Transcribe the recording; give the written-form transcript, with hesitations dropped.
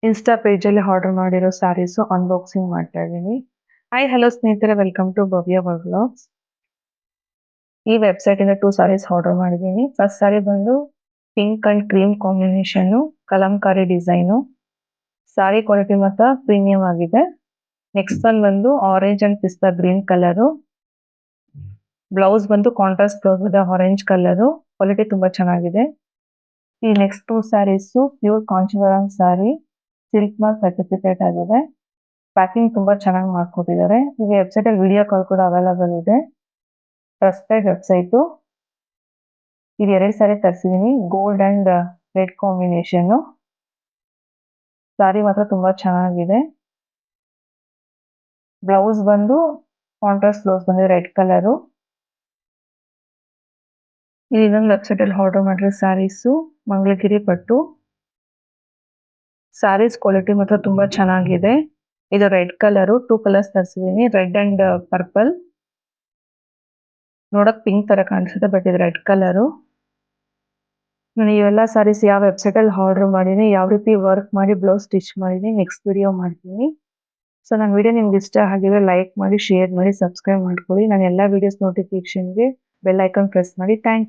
Insta ಪೇಜಲ್ಲಿ order ಮಾಡಿರೋ saris unboxing ಮಾಡ್ತಾ ಇದ್ದೀನಿ. ಹಾಯ್ ಹಲೋ ಸ್ನೇಹಿತರೆ, ವೆಲ್ಕಮ್ ಟು ಭವ್ಯ ವ್ಲಾಗ್ಸ್. ಈ ವೆಬ್ಸೈಟ್ ಇಂದ 2 ಸ್ಯಾರೀಸ್ ಆರ್ಡರ್ ಮಾಡಿದ್ದೀನಿ. ಫಸ್ಟ್ ಸ್ಯಾರಿ ಬಂದು pink and cream combination, Kalamkari design. Sari quality ಮಾತ್ರ ಪ್ರೀಮಿಯಂ ಆಗಿದೆ. ನೆಕ್ಸ್ಟ್ ಒನ್ ಬಂದು orange and pista green colour. Blouse ಬಂದು ಕಾಂಟ್ರಾಸ್ಟ್ ಬ್ಲೌಸ್ ಇದೆ, ಆರೆಂಜ್ ಕಲರು. ಕ್ವಾಲಿಟಿ ತುಂಬಾ ಚೆನ್ನಾಗಿದೆ. ಈ next 2 sarees pure Kanchivaram sari, silk mark certificate ಆಗಿದೆ. ಪ್ಯಾಕಿಂಗ್ ತುಂಬಾ ಚೆನ್ನಾಗಿ ಮಾಡ್ಕೊಟ್ಟಿದ್ದಾರೆ. ಈ ವೆಬ್ಸೈಟ್ ಅಲ್ಲಿ ವಿಡಿಯೋ ಕಾಲ್ ಕೂಡ ಅವೈಲಬಲ್ ಇದೆ. Trusted website. ಇದು 2 ಸ್ಯಾರಿ ತರಿಸಿದ್ದೀನಿ, gold and red combination. Sari ಮಾತ್ರ ತುಂಬಾ ಚೆನ್ನಾಗಿದೆ. ಬ್ಲೌಸ್ ಬಂದು ಕಾಂಟ್ರಾಸ್ಟ್ ಬ್ಲೌಸ್ ಬಂದಿದೆ, ರೆಡ್ ಕಲರು. ಇದು ಇನ್ನೊಂದು ವೆಬ್ಸೈಟ್ ಅಲ್ಲಿ ಆರ್ಡರ್ ಮಾಡಿರೋ ಸ್ಯಾರೀಸು, ಮಂಗಳಗಿರಿ ಪಟ್ಟು. ಸ್ಯಾರೀಸ್ ಕ್ವಾಲಿಟಿ ಮಾತ್ರ ತುಂಬಾ ಚೆನ್ನಾಗಿದೆ. ಇದು ರೆಡ್ ಕಲರು, 2 ಕಲರ್ಸ್ ತರಿಸಿದ್ದೀನಿ, ರೆಡ್ ಅಂಡ್ ಪರ್ಪಲ್. ನೋಡಕ್ ಪಿಂಕ್ ತರ ಕಾಣಿಸುತ್ತೆ, ಬಟ್ ಇದು ರೆಡ್ ಕಲರು. ನಾನು ಇವೆಲ್ಲ ಸ್ಯಾರೀಸ್ ಯಾವ ವೆಬ್ಸೈಟ್ ಅಲ್ಲಿ ಆರ್ಡರ್ ಮಾಡಿದ್ದೀನಿ, ಯಾವ ರೀತಿ ವರ್ಕ್ ಮಾಡಿ ಬ್ಲೌಸ್ ಸ್ಟಿಚ್ ಮಾಡಿದ್ದೀನಿ, ನೆಕ್ಸ್ಟ್ ವಿಡಿಯೋ ಮಾಡ್ತೀನಿ. ಸೊ ನನ್ನ ವಿಡಿಯೋ ನಿಮ್ಗೆ ಇಷ್ಟ ಆಗಿದ್ರೆ ಲೈಕ್ ಮಾಡಿ, ಶೇರ್ ಮಾಡಿ, ಸಬ್ಸ್ಕ್ರೈಬ್ ಮಾಡ್ಕೊಳ್ಳಿ. ನಾನು ಎಲ್ಲ ವಿಡಿಯೋಸ್ ನೋಟಿಫಿಕೇಶನ್ಗೆ ಬೆಲ್ ಐಕಾನ್ ಪ್ರೆಸ್ ಮಾಡಿ. Thank you.